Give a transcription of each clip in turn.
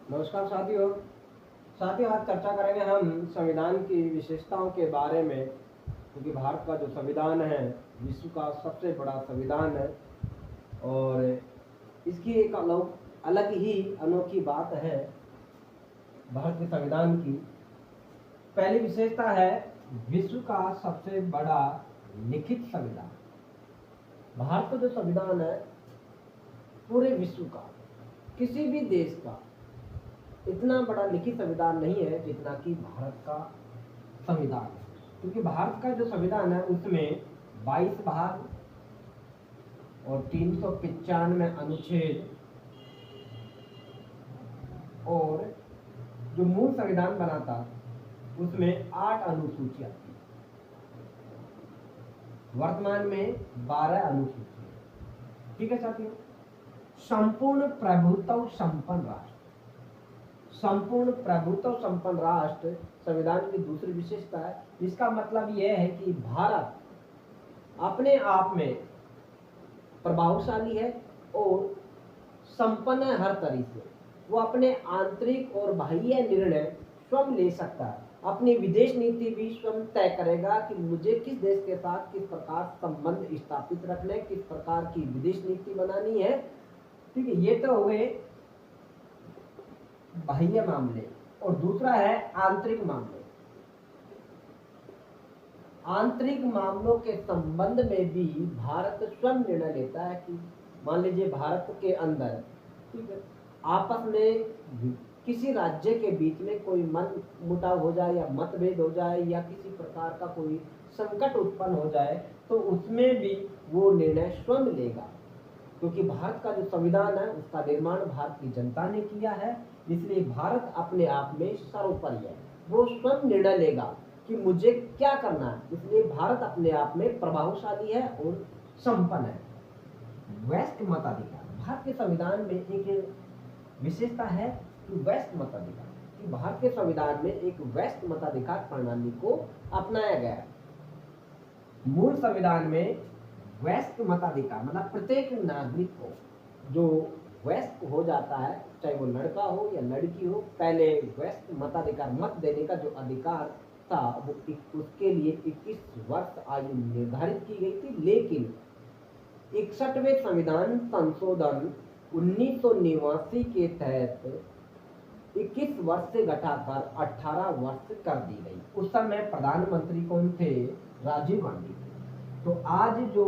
नमस्कार साथियों। आज चर्चा करेंगे हम संविधान की विशेषताओं के बारे में, क्योंकि भारत का जो संविधान है विश्व का सबसे बड़ा संविधान है और इसकी एक अलग ही अनोखी बात है। भारत के संविधान की पहली विशेषता है विश्व का सबसे बड़ा लिखित संविधान। भारत का जो संविधान है पूरे विश्व का, किसी भी देश का इतना बड़ा लिखित संविधान नहीं है जितना कि भारत का संविधान है। क्योंकि भारत का जो संविधान है उसमें 22 भाग और 395 अनुच्छेद और जो मूल संविधान बना था उसमें 8 अनुसूचियां थी। वर्तमान में 12 अनुसूचियां। ठीक है साथियों। संपूर्ण प्रभुत्व संपन्न राष्ट्र, संपूर्ण प्रभुत्व संपन्न राष्ट्र संविधान की दूसरी विशेषता है। इसका मतलब यह है कि भारत अपने आप में प्रभावशाली है और संपन्न है हर तरीके से। वो अपने आंतरिक और बाह्य निर्णय स्वयं ले सकता है। अपनी विदेश नीति भी स्वयं तय करेगा कि मुझे किस देश के साथ किस प्रकार संबंध स्थापित रखने, किस प्रकार की विदेश नीति बनानी है। ठीक है, ये तो हुए बाह्य मामले। और दूसरा है आंतरिक मामले। आंतरिक मामलों के संबंध में भी भारत स्वयं निर्णय लेता है कि मान लीजिए भारत के अंदर, ठीक है, आपस में किसी राज्य के बीच में कोई मन मुटाव हो जाए या मतभेद हो जाए या किसी प्रकार का कोई संकट उत्पन्न हो जाए तो उसमें भी वो निर्णय स्वयं लेगा। क्योंकि भारत का जो संविधान है उसका निर्माण भारत की जनता ने किया है, इसलिए भारत अपने आप में सर्वोपरि है। वो स्वयं निर्णय लेगा कि मुझे क्या करना है, इसलिए भारत अपने आप में प्रभावशाली है और संपन्न है। वैश्विक मताधिकार, भारत के संविधान में एक विशेषता है कि वैश्विक मताधिकार, कि भारत के संविधान में एक वैश्विक मताधिकार प्रणाली को अपनाया गया है। मूल संविधान में वयस्क मताधिकार मतलब प्रत्येक नागरिक को जो वयस्क हो जाता है, चाहे वो लड़का हो या लड़की हो, पहले वयस्क मताधिकार मत देने का जो अधिकार था वो उसके लिए 21 वर्ष आयु निर्धारित की गई थी। लेकिन 61वें संविधान संशोधन 1989 के तहत 21 वर्ष से घटाकर 18 वर्ष कर दी गई। उस समय प्रधानमंत्री कौन थे? राजीव गांधी। तो आज जो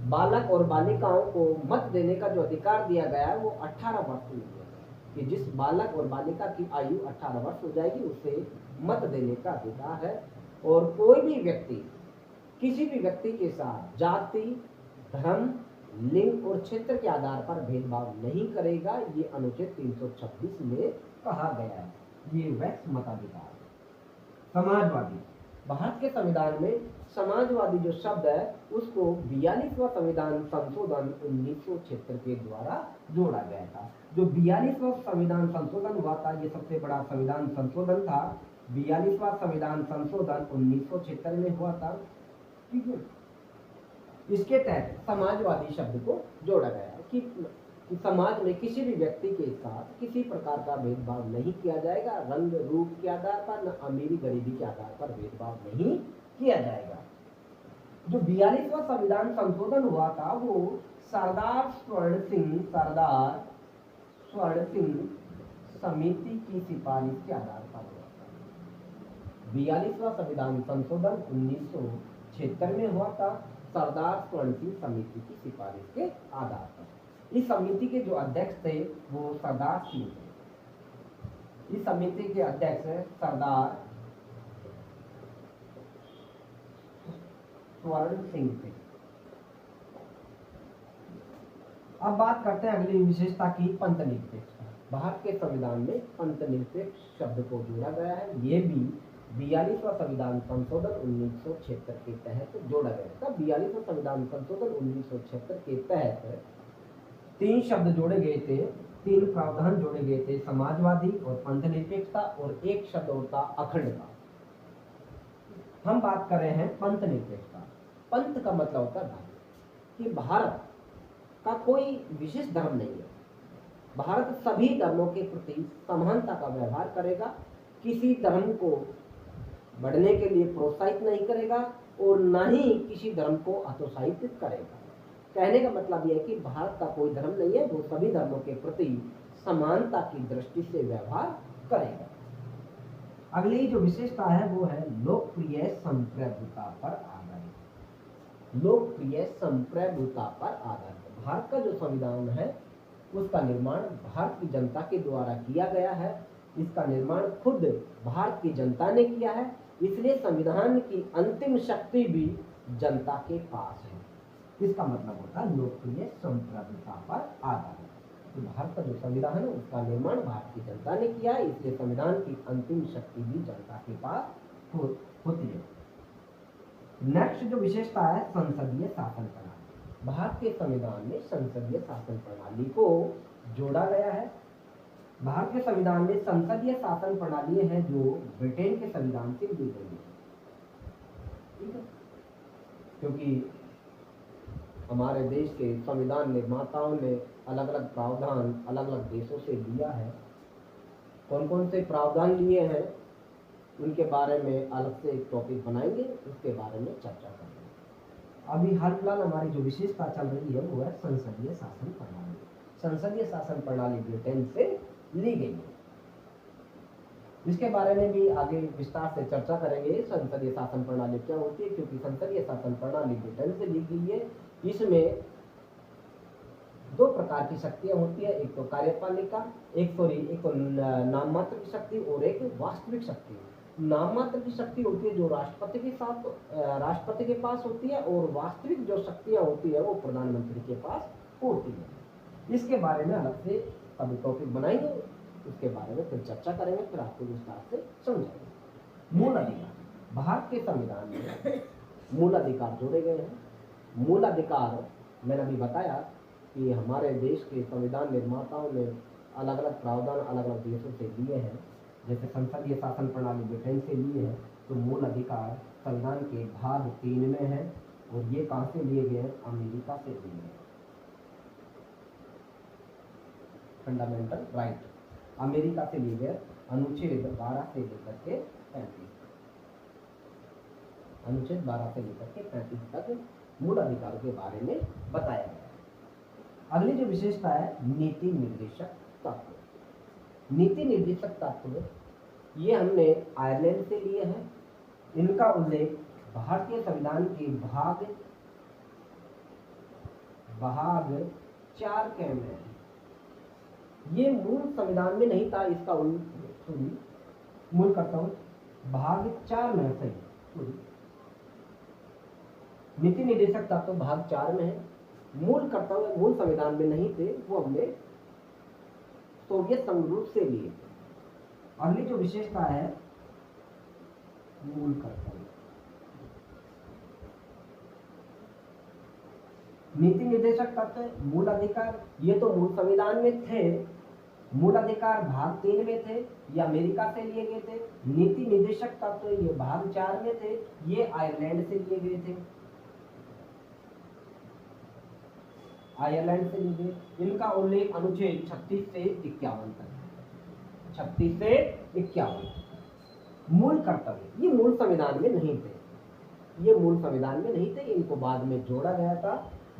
बालक और बालिकाओं को मत देने का जो अधिकार दिया गया है वो 18 वर्ष में दिया गया कि जिस बालक और बालिका की आयु 18 वर्ष हो जाएगी उसे मत देने का अधिकार है। और कोई भी व्यक्ति किसी भी व्यक्ति के साथ जाति, धर्म, लिंग और क्षेत्र के आधार पर भेदभाव नहीं करेगा, ये अनुच्छेद 326 में कहा गया है। ये वैश्विक मताधिकार। समाजवादी, भारत के संविधान में समाजवादी जो शब्द है उसको 42वां संविधान संशोधन 1976 के द्वारा जोड़ा गया था। जो 42वां संविधान संशोधन हुआ था ये सबसे बड़ा संविधान संशोधन था। 42वां संविधान संशोधन 1976 में हुआ था। ठीक है, इसके तहत समाजवादी शब्द को जोड़ा गया है कि समाज में किसी भी व्यक्ति के साथ किसी प्रकार का भेदभाव नहीं किया जाएगा, रंग रूप के आधार पर, न अमीरी गरीबी के आधार पर भेदभाव नहीं किया जाएगा। जो 42वां संविधान संशोधन हुआ था वो सरदार स्वर्ण सिंह समिति की सिफारिश के आधार पर हुआ था। 42वां संविधान संशोधन 1976 में हुआ था सरदार स्वर्ण सिंह समिति की सिफारिश के आधार पर। इस समिति के जो अध्यक्ष थे वो सरदार सिंह थे। इस समिति के अध्यक्ष सरदार स्वर्ण सिंह थे। अब बात करते हैं अगली विशेषता की, पंथ निरपेक्षता। भारत के संविधान में पंथ निरपेक्ष शब्द को जोड़ा गया है। ये भी 42वां संविधान संशोधन 1976 के तहत जोड़ा गया था। 42वां संविधान संशोधन 1976 के तहत 3 शब्द जोड़े गए थे, 3 प्रावधान जोड़े गए थे, समाजवादी और पंथ निरपेक्षता, और एक शब्द होता अखंडता। हम बात कर रहे हैं पंथ निरपेक्षता। पंथ का मतलब होता है धर्म, कि भारत का कोई विशेष धर्म नहीं है। भारत सभी धर्मों के प्रति समानता का व्यवहार करेगा, किसी धर्म को बढ़ने के लिए प्रोत्साहित नहीं करेगा और न ही किसी धर्म को हतोत्साहित करेगा। कहने का मतलब यह है कि भारत का कोई धर्म नहीं है, वो सभी धर्मों के प्रति समानता की दृष्टि से व्यवहार करेगा। अगली जो विशेषता है वो है लोकप्रिय संप्रभुता पर आधारित। लोकप्रिय संप्रभुता पर आधारित भारत का जो संविधान है उसका निर्माण भारत की जनता के द्वारा किया गया है। इसका निर्माण खुद भारत की जनता ने किया है, इसलिए संविधान की अंतिम शक्ति भी जनता के पास है। इसका मतलब होता है लोकप्रिय संप्रभुता पर आधारित। तो भारत का जो संविधान है उसका निर्माण भारत की जनता ने किया है, इसलिए संविधान की अंतिम शक्ति भी जनता के पास होती है। नेक्स्ट जो विशेषता है संसदीय शासन प्रणाली। भारत के संविधान में संसदीय शासन प्रणाली को जोड़ा गया है। भारत के संविधान में संसदीय शासन प्रणाली है जो ब्रिटेन के संविधान से ली गई है, ठीक है। क्योंकि हमारे देश के संविधान निर्माताओं ने अलग अलग प्रावधान अलग अलग देशों से लिया है। कौन कौन से प्रावधान लिए हैं उनके बारे में अलग से एक टॉपिक बनाएंगे, उसके बारे में चर्चा करेंगे। अभी हाल फिलहाल हमारी जो विशेषता चल रही है वो है संसदीय शासन प्रणाली। संसदीय शासन प्रणाली ब्रिटेन से ली गई है, इसके बारे में भी आगे विस्तार से चर्चा करेंगे। संसदीय शासन प्रणाली क्या होती है, क्योंकि संसदीय शासन प्रणाली ब्रिटेन से ली गई है। इसमें दो प्रकार की शक्तियां होती है, एक तो कार्यपालिका, एक तो नाममात्र की शक्ति और एक वास्तविक शक्ति। नाममात्र की शक्ति होती है जो राष्ट्रपति के पास होती है, और वास्तविक जो शक्तियां होती है वो प्रधानमंत्री के पास होती है। इसके बारे में अलग से कभी टॉपिक बनाएंगे, उसके बारे में फिर चर्चा करेंगे, फिर आपको विस्तार से समझाएंगे। मूल अधिकार। भारत के संविधान में मूल अधिकार जोड़े गए हैं। मूल अधिकार मैंने अभी बताया कि हमारे देश के संविधान निर्माताओं ने अलग अलग प्रावधान अलग अलग देशों से लिए हैं। जैसे संसदीय शासन प्रणाली ब्रिटेन से लिए है, तो मूल अधिकार संविधान के भाग 3 में है, और ये कहाँ से लिए गए? अमेरिका से लिए गए। फंडामेंटल राइट अमेरिका से लिए गए, अनुच्छेद 12 से लेकर के 35, अनुच्छेद 12 से लेकर के 35 तक मूल अधिकारों के बारे में बताया गया है। अगली जो विशेषता है नीति निर्देशक तत्व। नीति निर्देशक तत्व ये हमने आयरलैंड से लिए हैं। इनका उल्लेख भारतीय संविधान के भाग 4 के में है। ये मूल संविधान में नहीं था, इसका मूल करता हूँ भाग 4 में है। नीति निर्देशक तत्व भाग 4 में है। मूल कर्तव्य मूल संविधान में नहीं थे, वो हमने सोवियत संघ रूस से लिए थे। अगली जो विशेषता है मूल कर्तव्य। नीति निर्देशक तत्व मूल अधिकार ये तो मूल संविधान में थे। मूल अधिकार भाग 3 में थे, ये अमेरिका से लिए गए थे। नीति निर्देशक तत्व ये भाग 4 में थे, ये आयरलैंड से लिए गए थे। आयरलैंड से लिए गए। इनका उल्लेख अनुच्छेद 36 से 51 तक है। 36 से 51। मूल कर्तव्य ये मूल संविधान में नहीं थे, ये मूल संविधान में नहीं थे, इनको बाद में जोड़ा गया था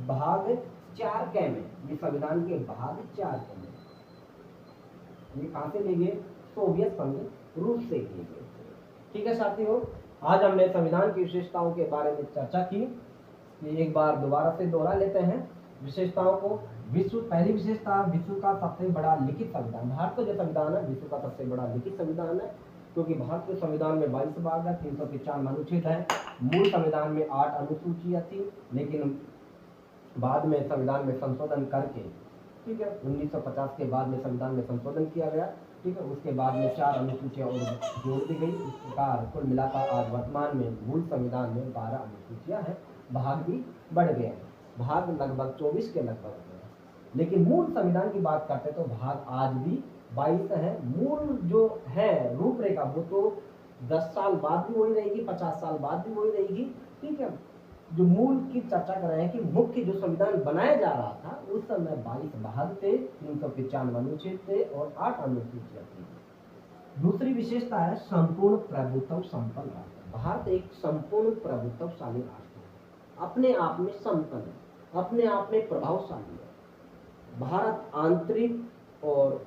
भाग 4 के में। ये संविधान के भाग 4 के में ये कहां से लिए गए? सोवियत संघ रूस से लिए गए। ठीक है साथियों, आज हमने संविधान की विशेषताओं के बारे में चर्चा की। एक बार दोबारा से दोहरा लेते हैं विशेषताओं को। पहली विशेषता विश्व का सबसे बड़ा लिखित संविधान। भारत का जो संविधान है विश्व का सबसे बड़ा लिखित संविधान है, क्योंकि भारत के संविधान में 22 भाग है, 395 अनुच्छेद है। मूल संविधान में 8 अनुसूचियां थी, लेकिन बाद में संविधान में संशोधन करके, ठीक है, 1950 के बाद में संविधान में संशोधन किया गया, ठीक है। उसके बाद में 4 अनुसूचियां और जोड़ दी गई। इस प्रकार कुल मिलाकर आज वर्तमान में मूल संविधान में 12 अनुसूचियां हैं। भाग भी बढ़ गए हैं, भाग लगभग 24 के लगभग हो गए। लेकिन मूल संविधान की बात करते तो भाग आज भी 22 है। मूल जो है रूपरेखा वो तो 10 साल बाद भी वही रहेगी, 50 साल बाद भी वही रहेगी, ठीक है। जो मूल की चर्चा कर रहे हैं कि मुख्य जो संविधान बनाया जा रहा था उस समय 22 भाग थे, 395 अनुच्छेद थे और 8 अनुसूचियां थी। दूसरी विशेषता है संपूर्ण प्रभुत्व संपन्न राष्ट्र। भारत एक संपूर्ण प्रभुत्वशाली राष्ट्र है, अपने आप में संपन्न है, अपने आप में प्रभावशाली है। भारत आंतरिक और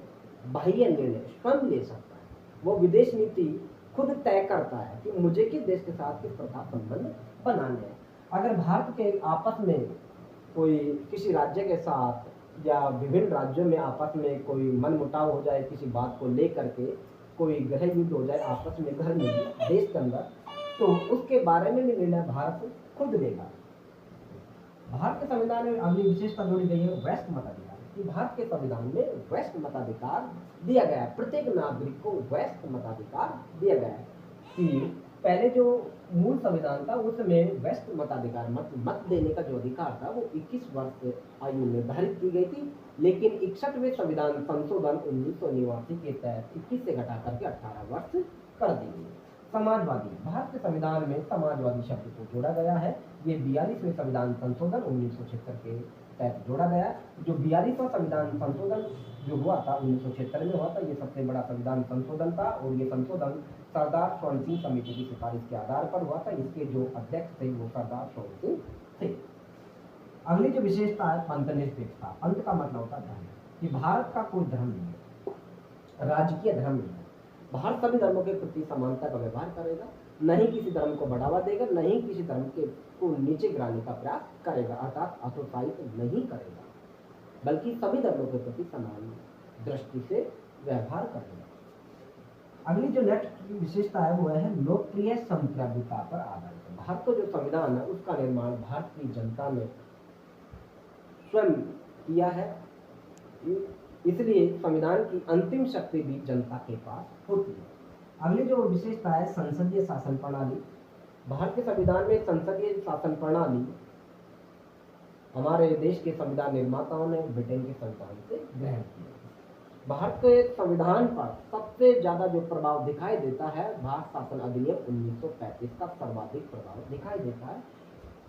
बाह्य निर्णय स्वयं ले सकता है। वो विदेश नीति खुद तय करता है कि मुझे किस देश के साथ किस प्रकार संबंध बनाने हैं। अगर भारत के आपस में कोई किसी राज्य के साथ या विभिन्न राज्यों में आपस में कोई मनमुटाव हो जाए, किसी बात को लेकर के कोई गृह युद्ध हो जाए आपस में घर में देश के अंदर, तो उसके बारे में भी निर्णय भारत खुद लेगा। भारत के संविधान में अगली विशेषता जोड़ी गई है वयस्क मताधिकार कि भारत के संविधान में वयस्क मताधिकार दिया गया है। प्रत्येक नागरिक को वयस्क मताधिकार दिया गया है कि पहले जो मूल संविधान था उसमें वयस्क मताधिकार मत देने का जो अधिकार था वो 21 वर्ष आयु निर्धारित की गई थी, लेकिन 61वें संविधान संशोधन 1989 के तहत 21 से घटा करके 18 वर्ष कर दी गई। समाजवादी, भारत के संविधान में समाजवादी शब्द को जोड़ा गया है। ये 42वें संविधान संशोधन 1976 के तहत जोड़ा गया। जो 42वां संविधान संशोधन जो हुआ था 1976 में हुआ था, ये सबसे बड़ा संविधान संशोधन था और ये संशोधन सरदार स्वर्ण सिंह समिति की सिफारिश के आधार पर हुआ था। इसके जो अध्यक्ष थे वो सरदार स्वर्ण सिंह थे। अगली जो विशेषता है पंथनिरपेक्षता। पंथ का मतलब होता है धर्म, कि भारत का कोई धर्म नहीं है, राजकीय धर्म नहीं है। भारत सभी धर्मों के प्रति समानता का व्यवहार करेगा, न ही किसी धर्म को बढ़ावा देगा, न ही किसी धर्म के को नीचे गिराने का प्रयास करेगा, अर्थात अतोत्साहित नहीं करेगा, बल्कि सभी धर्मों के प्रति समान दृष्टि से व्यवहार करेगा। अगली जो नेक्स्ट विशेषता है वो है लोकप्रिय संप्रभुता पर आधारित। भारत का जो संविधान है उसका निर्माण भारत की जनता ने स्वयं किया है, इसलिए संविधान की अंतिम शक्ति भी जनता के पास होती है। अगली जो विशेषता है संसदीय शासन प्रणाली। भारत के संविधान में संसदीय शासन प्रणाली हमारे देश के संविधान निर्माताओं ने ब्रिटेन के संविधान से ग्रहण किया। भारत के संविधान पर सबसे ज्यादा जो प्रभाव दिखाई देता है भारत शासन अधिनियम 1935 का सर्वाधिक प्रभाव दिखाई देता है।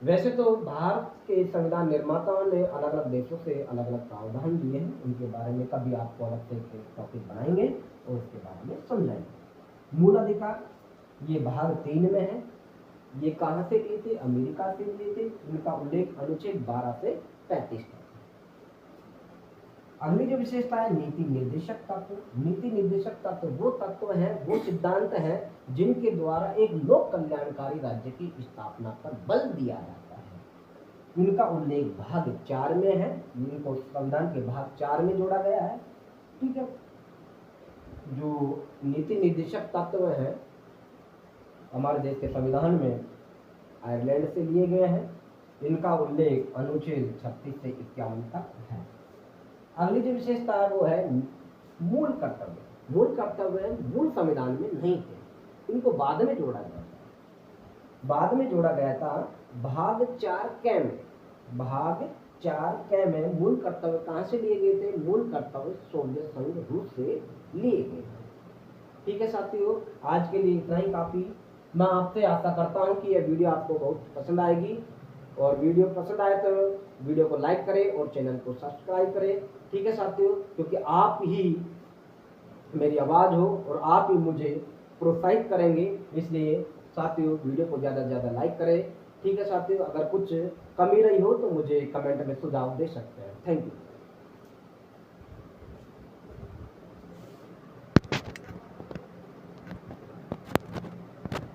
वैसे तो भारत के संविधान निर्माताओं ने अलग अलग देशों से अलग अलग प्रावधान दिए हैं, उनके बारे में कभी आपको अलग से टॉपिक बनाएंगे और उसके बारे में समझाएंगे। मूल अधिकार ये भाग 3 में है। ये कहाँ से लिए थे? अमेरिका से लिए थे। इनका उल्लेख अनुच्छेद 12 से 35 तक। अगली जो विशेषता है नीति निर्देशक तत्व। नीति निर्देशक तत्व वो तत्व हैं, वो सिद्धांत हैं जिनके द्वारा एक लोक कल्याणकारी राज्य की स्थापना पर बल दिया जाता है। इनका उल्लेख भाग 4 में है। इनको संविधान के भाग 4 में जोड़ा गया है। ठीक है, जो नीति निर्देशक तत्व हैं हमारे देश के संविधान में आयरलैंड से लिए गए हैं। इनका उल्लेख अनुच्छेद 36 से 51 तक है। अगली जो विशेषता है वो है मूल कर्तव्य। मूल कर्तव्य मूल संविधान में नहीं थे, इनको बाद में जोड़ा गया था। बाद में जोड़ा गया था भाग 4 कै में। भाग 4 कै में मूल कर्तव्य कहाँ से लिए गए थे? मूल कर्तव्य सोवियत संघ रूस से लिए गए थे। ठीक है साथियों, आज के लिए इतना ही काफी। मैं आपसे आशा करता हूँ कि यह वीडियो आपको बहुत पसंद आएगी, और वीडियो पसंद आए तो वीडियो को लाइक करें और चैनल को सब्सक्राइब करें। ठीक है साथियों, क्योंकि आप ही मेरी आवाज़ हो और आप ही मुझे प्रोत्साहित करेंगे, इसलिए साथियों वीडियो को ज़्यादा से ज़्यादा लाइक करें। ठीक है साथियों, अगर कुछ कमी रही हो तो मुझे कमेंट में सुझाव दे सकते हैं। Thank you.